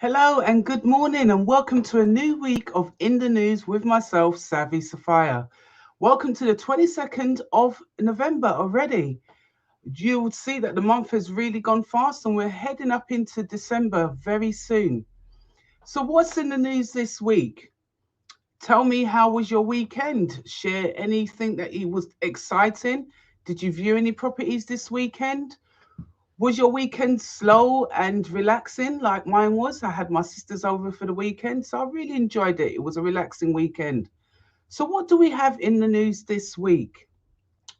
Hello and good morning and welcome to a new week of In the News with myself, Savvy Sapphire. Welcome to the 22nd of November already. You'll see that the month has really gone fast and we're heading up into December very soon. So what's in the news this week? Tell me, how was your weekend? Share anything that it was exciting. Did you view any properties this weekend? Was your weekend slow and relaxing like mine was? I had my sisters over for the weekend, so I really enjoyed it. It was a relaxing weekend. So, what do we have in the news this week?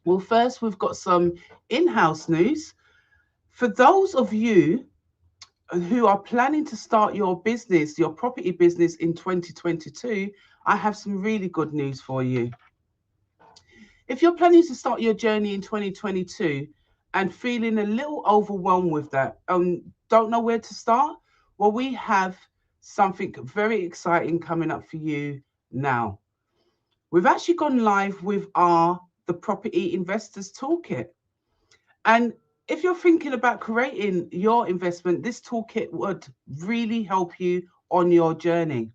Well, first, we've got some in house news. For those of you who are planning to start your business, your property business in 2022, I have some really good news for you. If you're planning to start your journey in 2022 and feeling a little overwhelmed with that, don't know where to start, well, we have something very exciting coming up for you now. We've actually gone live with the Property Investors Toolkit. And if you're thinking about creating your investment, this toolkit would really help you on your journey.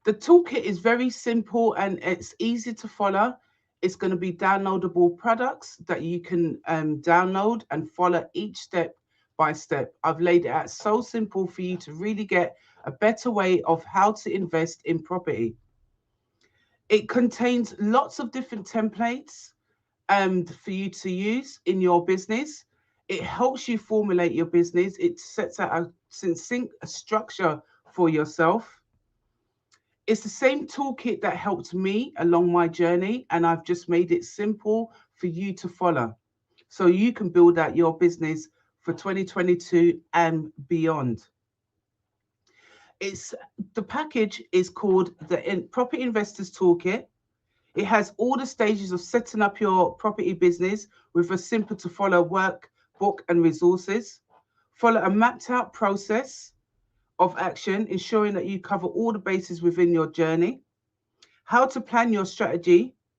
The toolkit is very simple and it's easy to follow. It's going to be downloadable products that you can download and follow each step by step. I've laid it out so simple for you to really get a better way of how to invest in property. It contains lots of different templates for you to use in your business. It helps you formulate your business. It sets out a succinct structure for yourself. It's the same toolkit that helped me along my journey, and I've just made it simple for you to follow so you can build out your business for 2022 and beyond. The package is called the Property Investors Toolkit. It has all the stages of setting up your property business with a simple to follow workbook and resources. Follow a mapped out process of action, ensuring that you cover all the bases within your journey. How to plan your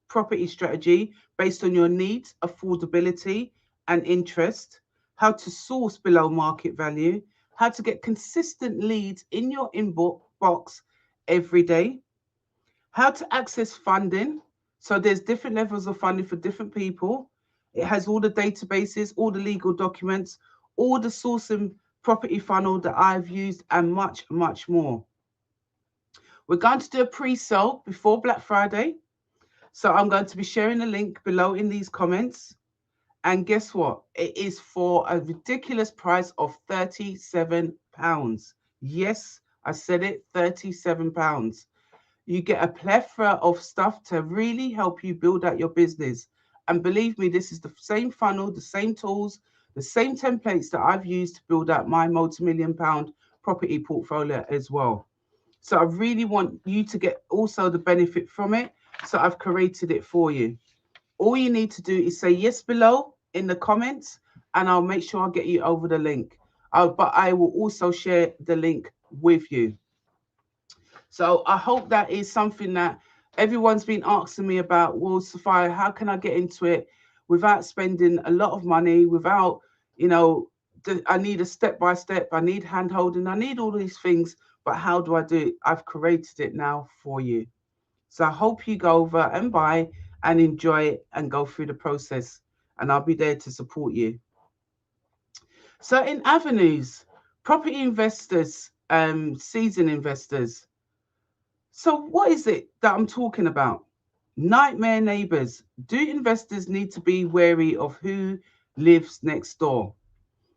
property strategy based on your needs, affordability, and interest. How to source below market value. How to get consistent leads in your inbox every day. How to access funding. So there's different levels of funding for different people. It has all the databases, all the legal documents, all the sourcing property funnel that I've used, and much, much more. We're going to do a pre-sale before Black Friday. So I'm going to be sharing the link below in these comments. And guess what? It is for a ridiculous price of £37. Yes, I said it, £37. You get a plethora of stuff to really help you build out your business. And believe me, this is the same funnel, the same tools, the same templates that I've used to build out my multi-million-pound property portfolio as well. So I really want you to get also the benefit from it. So I've created it for you. All you need to do is say yes below in the comments, and I'll make sure I get you over the link. But I will also share the link with you. So I hope that is something that everyone's been asking me about. Well, Sapphire, how can I get into it without spending a lot of money, without, I need a step-by-step, I need hand-holding, I need all these things, but how do I do it? I've created it now for you. So I hope you go over and buy and enjoy it and go through the process, and I'll be there to support you. So in avenues, property investors, seasoned investors. So what is it that I'm talking about? Nightmare neighbors. Do investors need to be wary of who lives next door?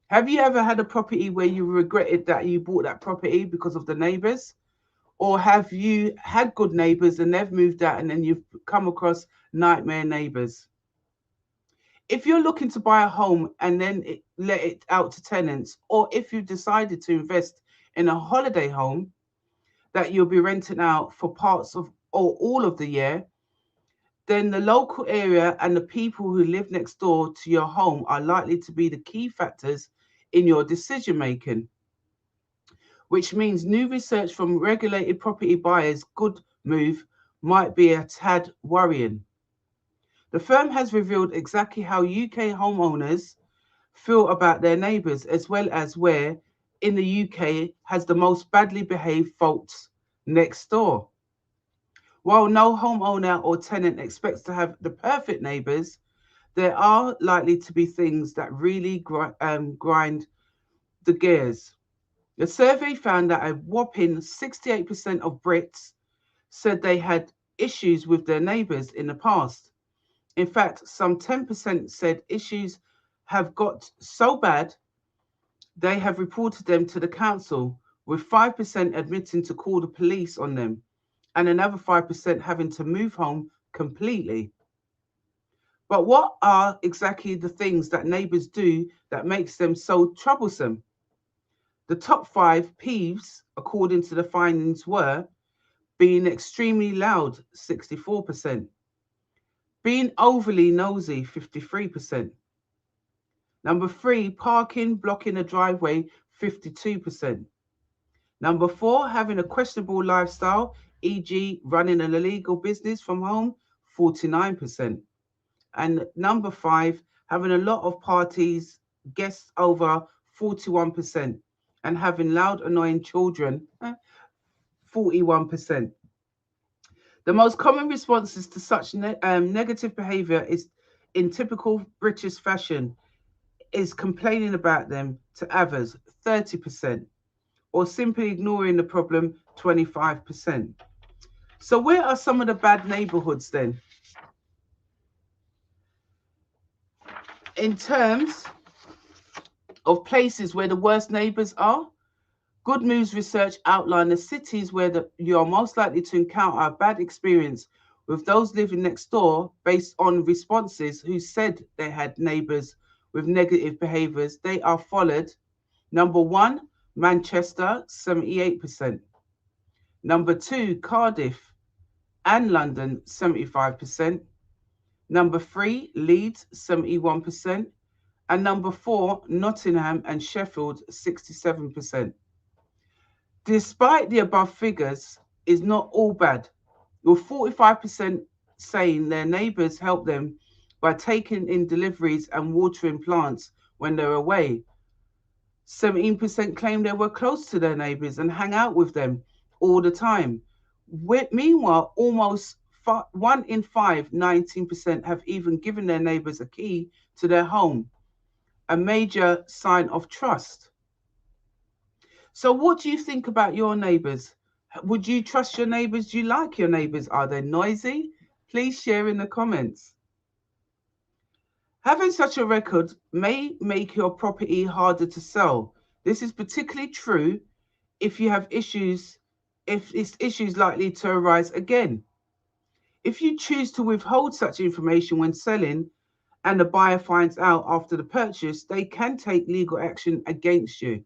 Have you ever had a property where you regretted that you bought that property because of the neighbors? Or have you had good neighbors and they've moved out and then you've come across nightmare neighbors? If you're looking to buy a home and then let it out to tenants, or if you've decided to invest in a holiday home that you'll be renting out for parts of or all of the year, then the local area and the people who live next door to your home are likely to be the key factors in your decision making, which means new research from regulated property buyers good move might be a tad worrying. The firm has revealed exactly how UK homeowners feel about their neighbours, as well as where in the UK has the most badly behaved folks next door. While no homeowner or tenant expects to have the perfect neighbours, there are likely to be things that really grind the gears. The survey found that a whopping 68% of Brits said they had issues with their neighbours in the past. In fact, some 10% said issues have got so bad they have reported them to the council, with 5% admitting to call the police on them, and another 5% having to move home completely. But what are exactly the things that neighbours do that makes them so troublesome? The top 5 peeves, according to the findings, were being extremely loud, 64%, being overly nosy, 53%. Number 3, parking, blocking a driveway, 52%. Number 4, having a questionable lifestyle, e.g. running an illegal business from home, 49%. And number 5, having a lot of parties, guests over, 41%. And having loud, annoying children, 41%. The most common responses to such negative behaviour is, in typical British fashion, is complaining about them to others, 30%, or simply ignoring the problem, 25%. So where are some of the bad neighbourhoods then? In terms of places where the worst neighbours are, Good Moves research outlined the cities where you are most likely to encounter a bad experience with those living next door based on responses who said they had neighbours with negative behaviours. They are followed. Number 1, Manchester, 78%. Number 2, Cardiff and London, 75%. Number 3, Leeds, 71%. And number 4, Nottingham and Sheffield, 67%. Despite the above figures, is not all bad, with 45% saying their neighbours help them by taking in deliveries and watering plants when they're away. 17% claim they were close to their neighbours and hang out with them all the time. Meanwhile, almost 1 in 5, 19%, have even given their neighbours a key to their home, a major sign of trust. So what do you think about your neighbours? Would you trust your neighbours? Do you like your neighbours? Are they noisy? Please share in the comments. Having such a record may make your property harder to sell. This is particularly true if you have issues, if it's issues likely to arise again. If you choose to withhold such information when selling and the buyer finds out after the purchase, they can take legal action against you.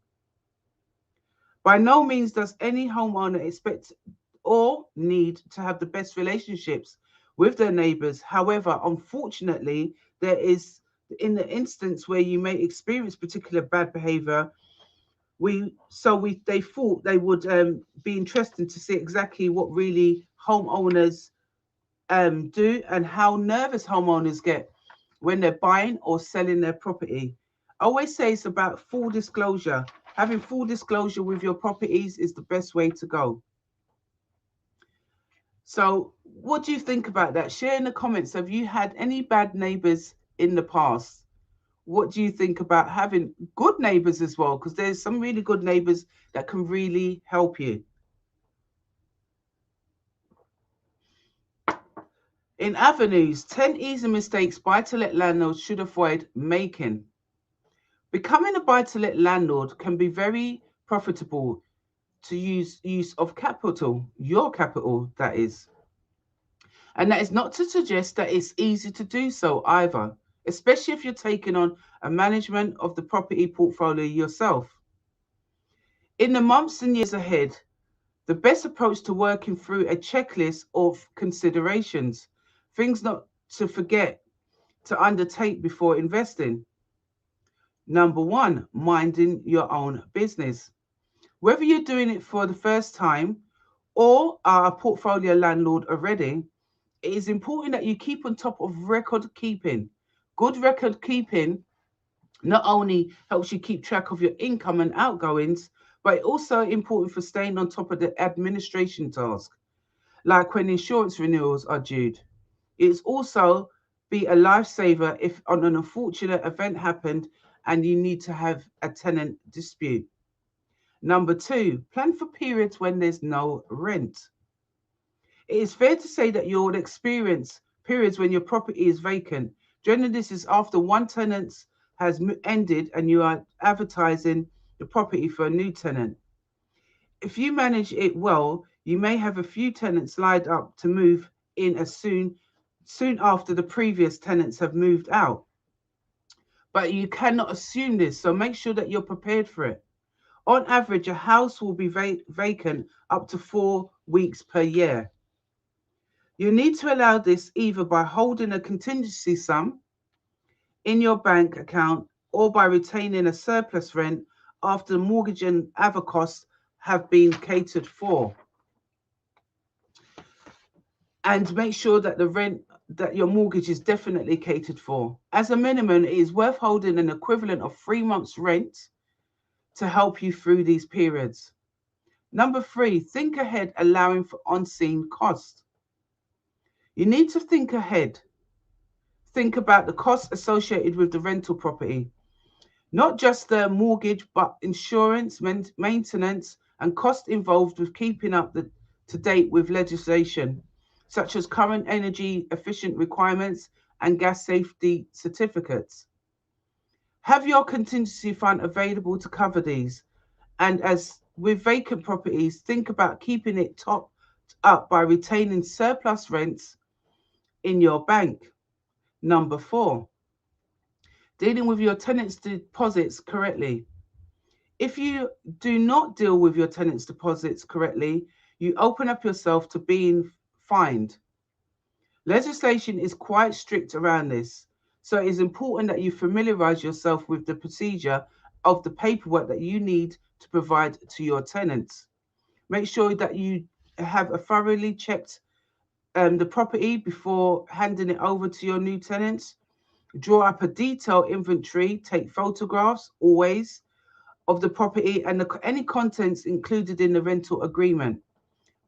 By no means does any homeowner expect or need to have the best relationships with their neighbours. However, unfortunately, there is, in the instance where you may experience particular bad behaviour, they thought they would be interested to see exactly what really homeowners do and how nervous homeowners get when they're buying or selling their property. I always say it's about full disclosure. Having full disclosure with your properties is the best way to go. So what do you think about that? Share in the comments. Have you had any bad neighbours in the past? What do you think about having good neighbours as well? Because there's some really good neighbours that can really help you. In other news, 10 easy mistakes buy-to-let landlords should avoid making. Becoming a buy-to-let landlord can be very profitable to use of capital, your capital, that is. And that is not to suggest that it's easy to do so either, especially if you're taking on a management of the property portfolio yourself. In the months and years ahead, the best approach to working through a checklist of considerations, things not to forget to undertake before investing. Number 1, minding your own business. Whether you're doing it for the first time or are a portfolio landlord already, it is important that you keep on top of record keeping. Good record keeping Not only helps you keep track of your income and outgoings, but it's also important for staying on top of the administration task, like when insurance renewals are due. It's also be a lifesaver if an unfortunate event happened and you need to have a tenant dispute. Number two, plan for periods when there's no rent. It is fair to say that you'll experience periods when your property is vacant. Generally, this is after one tenant has ended and you are advertising the property for a new tenant. If you manage it well, you may have a few tenants lined up to move in as soon after the previous tenants have moved out. But you cannot assume this, so make sure that you're prepared for it. On average, a house will be vacant up to 4 weeks per year. You need to allow this either by holding a contingency sum in your bank account or by retaining a surplus rent after the mortgage and other costs have been catered for. And make sure that the rent that your mortgage is definitely catered for. As a minimum, it is worth holding an equivalent of 3 months' rent to help you through these periods. Number three, think ahead, allowing for unseen costs. You need to think ahead. Think about the costs associated with the rental property, not just the mortgage, but insurance, maintenance, and costs involved with keeping up to date with legislation, such as current energy efficient requirements and gas safety certificates. Have your contingency fund available to cover these. And as with vacant properties, think about keeping it topped up by retaining surplus rents in your bank. Number four, dealing with your tenants' deposits correctly. If you do not deal with your tenants' deposits correctly, you open up yourself to being fined. Legislation is quite strict around this, so it is important that you familiarize yourself with the procedure of the paperwork that you need to provide to your tenants. Make sure that you have a thoroughly checked the property before handing it over to your new tenants. Draw up a detailed inventory, take photographs always of the property and any contents included in the rental agreement.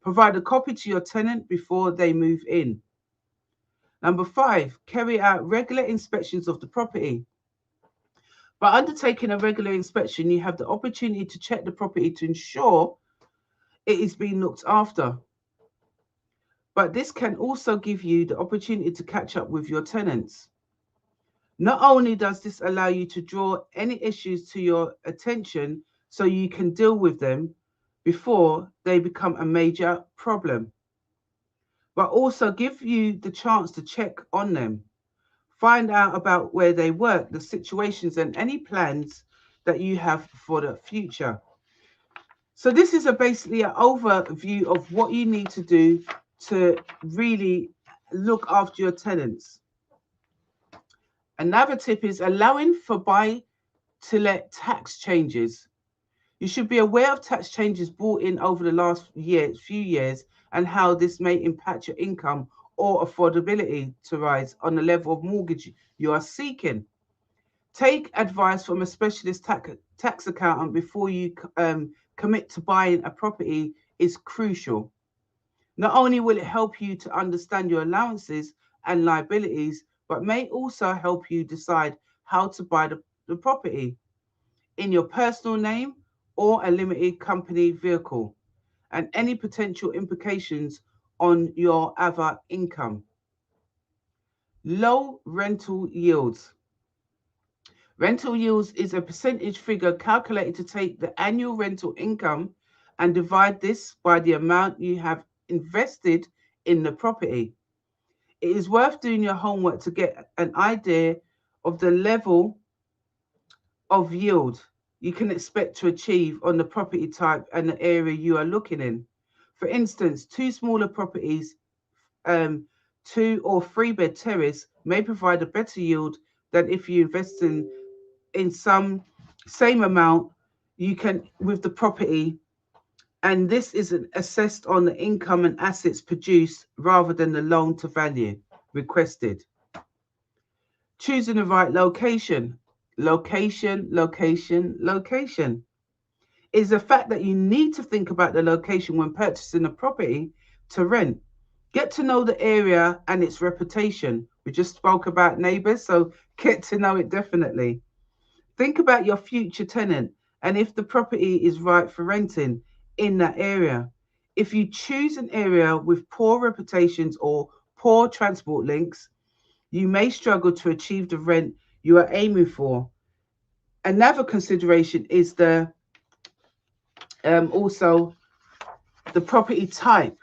Provide a copy to your tenant before they move in. Number five, carry out regular inspections of the property. By undertaking a regular inspection, you have the opportunity to check the property to ensure it is being looked after. But this can also give you the opportunity to catch up with your tenants. Not only does this allow you to draw any issues to your attention so you can deal with them before they become a major problem, but also give you the chance to check on them, find out about where they work, the situations, and any plans that you have for the future. So this is basically an overview of what you need to do to really look after your tenants. Another tip is allowing for buy-to-let tax changes. You should be aware of tax changes brought in over the last few years and how this may impact your income or affordability to rise on the level of mortgage you are seeking. Take advice from a specialist tax accountant before you commit to buying a property is crucial. Not only will it help you to understand your allowances and liabilities, but may also help you decide how to buy the property in your personal name or a limited company vehicle, and any potential implications on your other income. Low rental yields. Rental yields is a percentage figure calculated to take the annual rental income and divide this by the amount you have invested in the property. It is worth doing your homework to get an idea of the level of yield you can expect to achieve on the property type and the area you are looking in. For instance, two smaller properties, 2 or 3 bed terrace, may provide a better yield than if you invest in some same amount you can with the property, and this is assessed on the income and assets produced rather than the loan to value requested. Choosing the right location. Location, location, location. Is the fact that you need to think about the location when purchasing a property to rent. Get to know the area and its reputation. We just spoke about neighbours, so get to know it definitely. Think about your future tenant and if the property is right for renting in that area. If you choose an area with poor reputations or poor transport links, you may struggle to achieve the rent you are aiming for. Another consideration is the also the property type.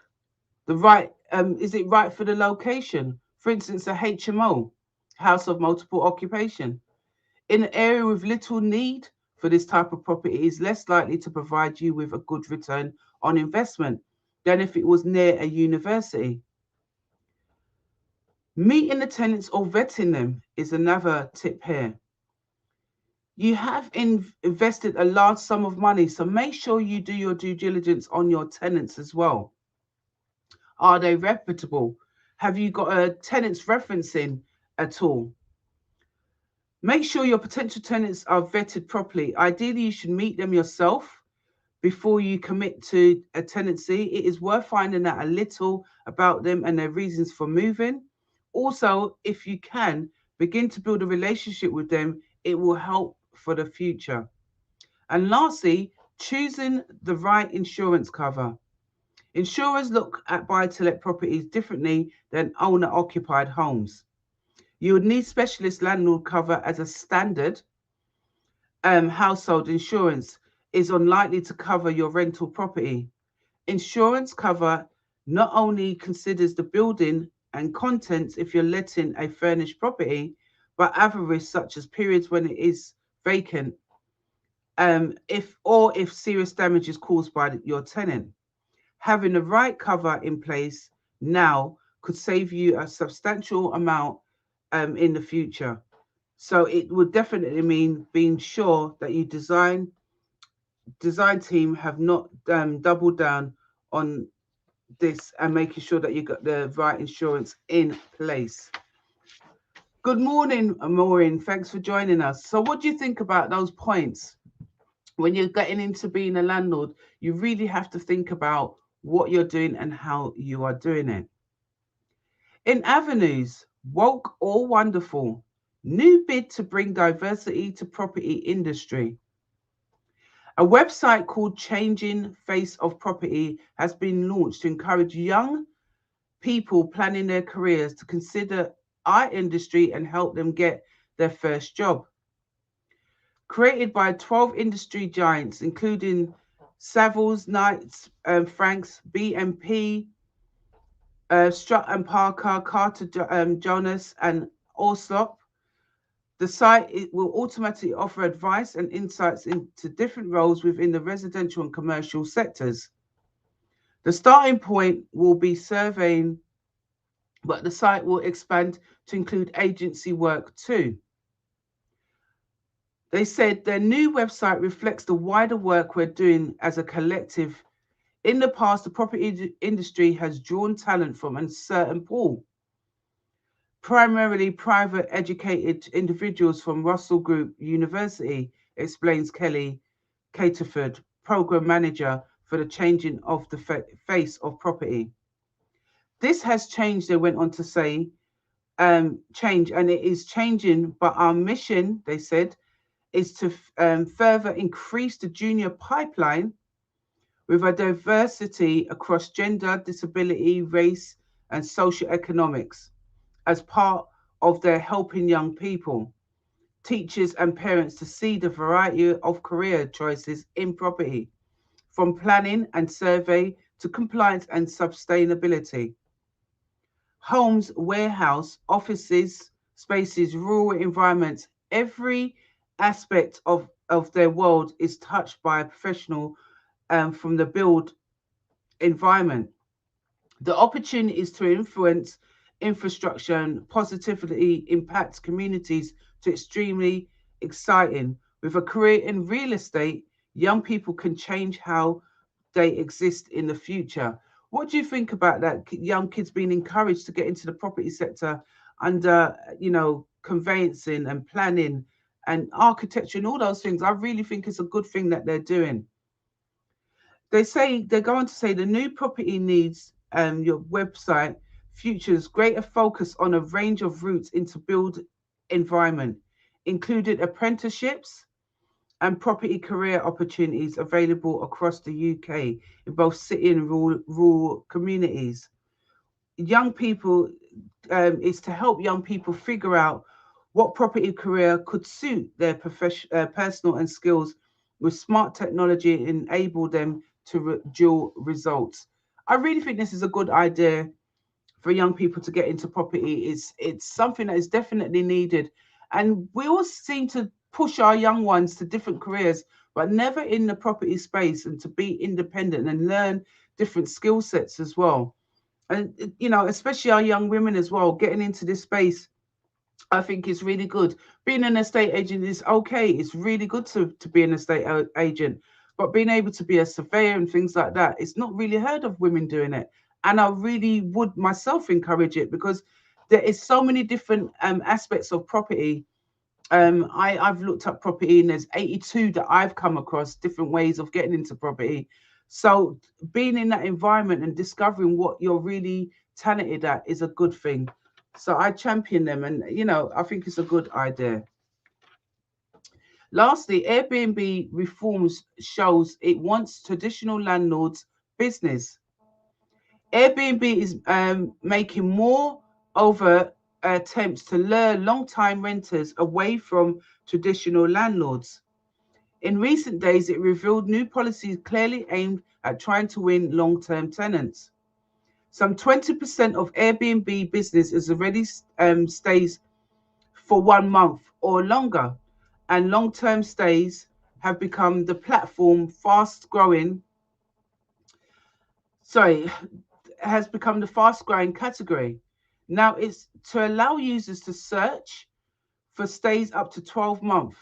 The right is it right for the location? For instance, a HMO, house of multiple occupation. In an area with little need for this type of property is less likely to provide you with a good return on investment than if it was near a university. Meeting the tenants or vetting them is another tip here. You have invested a large sum of money, so make sure you do your due diligence on your tenants as well. Are they reputable? Have you got a tenants referencing at all? Make sure your potential tenants are vetted properly. Ideally, you should meet them yourself before you commit to a tenancy. It is worth finding out a little about them and their reasons for moving. Also, if you can, begin to build a relationship with them. It will help for the future. And lastly, choosing the right insurance cover. Insurers look at buy-to-let properties differently than owner-occupied homes. You would need specialist landlord cover as a standard. Household insurance is unlikely to cover your rental property. Insurance cover not only considers the building and contents if you're letting a furnished property, but other risks such as periods when it is vacant, if serious damage is caused by your tenant. Having the right cover in place now could save you a substantial amount in the future. So it would definitely mean being sure that you design team have not doubled down on this and making sure that you got the right insurance in place. Good morning, Maureen. Thanks for joining us. So what do you think about those points? When you're getting into being a landlord, you really have to think about what you're doing and how you are doing it. In avenues, woke or wonderful, new bid to bring diversity to property industry. A website called Changing Face of Property has been launched to encourage young people planning their careers to consider our industry and help them get their first job. Created by 12 industry giants, including Savills, Knights, Franks, BMP, Strutt and Parker, Carter Jonas, and Allsop. The site will automatically offer advice and insights into different roles within the residential and commercial sectors. The starting point will be surveying, but the site will expand to include agency work too. They said their new website reflects the wider work we're doing as a collective. In the past, the property industry has drawn talent from a certain pool, primarily private educated individuals from Russell Group University, explains Kelly Caterford, program manager for the changing of the face of property. This has changed, they went on to say, change, and it is changing, but our mission, they said, is to further increase the junior pipeline with a diversity across gender, disability, race, and socioeconomics as part of their helping young people, teachers, and parents to see the variety of career choices in property, from planning and survey to compliance and sustainability. Homes, warehouse, offices, spaces, rural environments, every aspect of their world is touched by a professional from the build environment. The opportunities to influence infrastructure and positively impact communities to extremely exciting. With a career in real estate, young people can change how they exist in the future. What do you think about that? Young kids being encouraged to get into the property sector under, conveyancing and planning and architecture and all those things. I really think it's a good thing that they're doing. They're going to say the new property needs your website features greater focus on a range of routes into build environment, including apprenticeships and property career opportunities available across the UK in both city and rural communities. Young people is to help young people figure out what property career could suit their personal and skills with smart technology and enable them to dual results. I really think this is a good idea for young people to get into property. It's something that is definitely needed, and we all seem to push our young ones to different careers, but never in the property space, and to be independent and learn different skill sets as well. And especially our young women as well, getting into this space, I think is really good. Being an estate agent is okay. It's really good to be an estate agent. But being able to be a surveyor and things like that, it's not really heard of women doing it. And I really would myself encourage it, because there is so many different aspects of property. I've looked up property, and there's 82 that I've come across different ways of getting into property. So being in that environment and discovering what you're really talented at is a good thing. So I champion them, and I think it's a good idea. Lastly, Airbnb reforms shows it wants traditional landlords business. Airbnb is making more over attempts to lure long-time renters away from traditional landlords. In recent days, it revealed new policies clearly aimed at trying to win long-term tenants. Some 20% of Airbnb business is already stays for 1 month or longer, and long-term stays have become the platform fast growing. Sorry, has become the fast growing category. Now it's to allow users to search for stays up to 12 months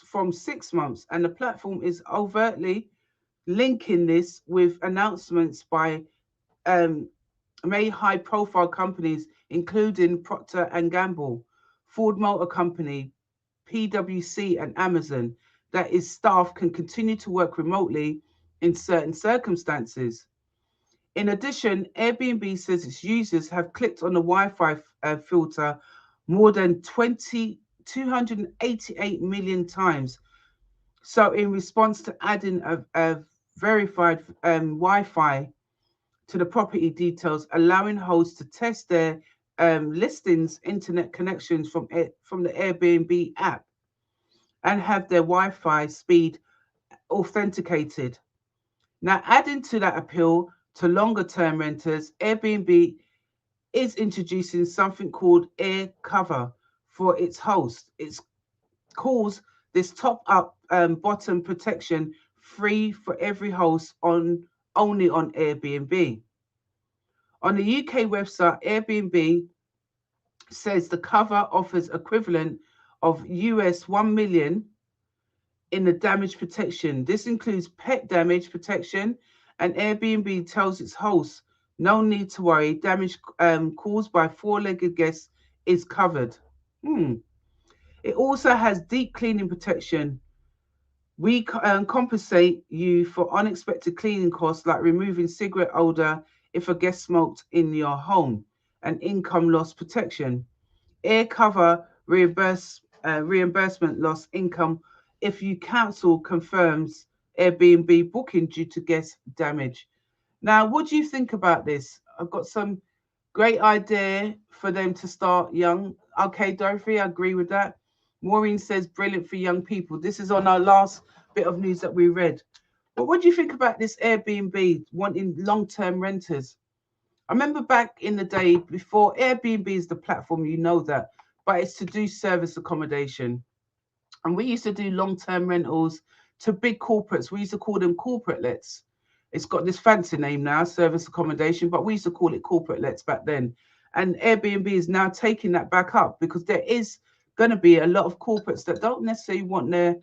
from 6 months, and the platform is overtly linking this with announcements by many high profile companies, including Procter and Gamble, Ford Motor Company, PwC, and Amazon, that its staff can continue to work remotely in certain circumstances. In addition, Airbnb says its users have clicked on the Wi-Fi filter more than 288 million times. So in response to adding a verified Wi-Fi to the property details, allowing hosts to test their listings internet connections from the Airbnb app and have their Wi-Fi speed authenticated. Now, adding to that appeal to longer term renters, Airbnb is introducing something called Air Cover for its host. It calls this top up bottom protection free for every host on only on Airbnb. On the UK website, Airbnb says the cover offers equivalent of US 1 million in the damage protection. This includes pet damage protection, and Airbnb tells its hosts no need to worry, damage caused by four-legged guests is covered. It also has deep cleaning protection. We compensate you for unexpected cleaning costs like removing cigarette odor if a guest smoked in your home, and income loss protection. Air cover reimbursement loss income if you cancel confirms Airbnb booking due to guest damage. Now, what do you think about this? I've got some great idea for them to start young. Okay, Dorothy, I agree with that. Maureen says brilliant for young people. This is on our last bit of news that we read. But what do you think about this Airbnb wanting long-term renters? I remember back in the day before Airbnb is the platform, you know that, but it's to do service accommodation. And we used to do long-term rentals to big corporates. We used to call them corporate lets. It's got this fancy name now, service accommodation, but we used to call it corporate lets back then. And Airbnb is now taking that back up, because there is going to be a lot of corporates that don't necessarily want their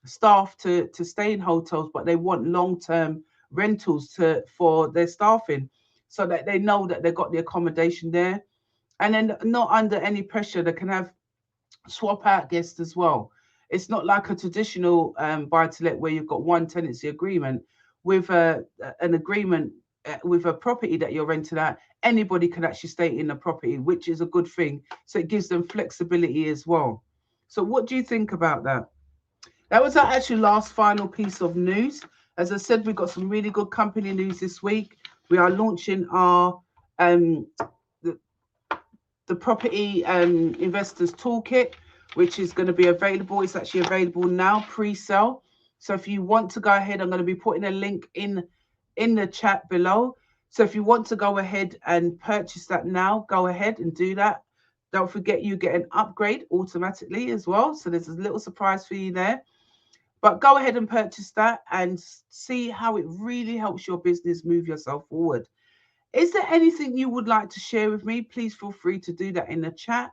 staff to stay in hotels, but they want long-term rentals for their staffing, so that they know that they've got the accommodation there, and then not under any pressure. They can have swap out guests as well. It's not like a traditional buy-to-let where you've got one tenancy agreement. With an agreement with a property that you're renting out, anybody can actually stay in the property, which is a good thing. So it gives them flexibility as well. So what do you think about that? That was our actual last final piece of news. As I said, we've got some really good company news this week. We are launching our the property investors toolkit, which is going to be available. It's actually available now, pre-sale. So if you want to go ahead, I'm going to be putting a link in the chat below. So if you want to go ahead and purchase that now, go ahead and do that. Don't forget you get an upgrade automatically as well. So there's a little surprise for you there. But go ahead and purchase that and see how it really helps your business move yourself forward. Is there anything you would like to share with me? Please feel free to do that in the chat.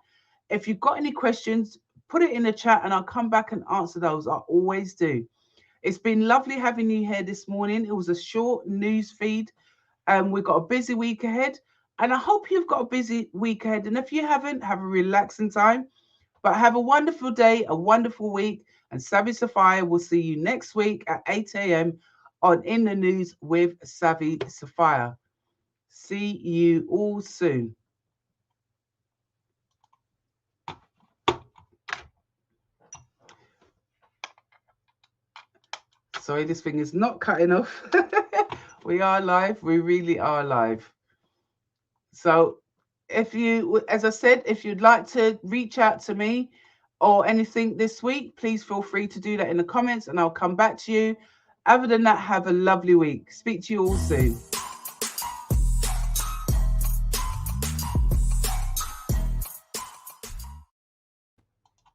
If you've got any questions, put it in the chat and I'll come back and answer those. I always do. It's been lovely having you here this morning. It was a short news feed. We've got a busy week ahead. And I hope you've got a busy week ahead. And if you haven't, have a relaxing time. But have a wonderful day, a wonderful week. And Savvy Sapphire will see you next week at 8 a.m. on In the News with Savvy Sapphire. See you all soon. Sorry, this thing is not cutting off. We are live. We really are live. So if you, as I said, if you'd like to reach out to me or anything this week, please feel free to do that in the comments and I'll come back to you. Other than that, have a lovely week. Speak to you all soon.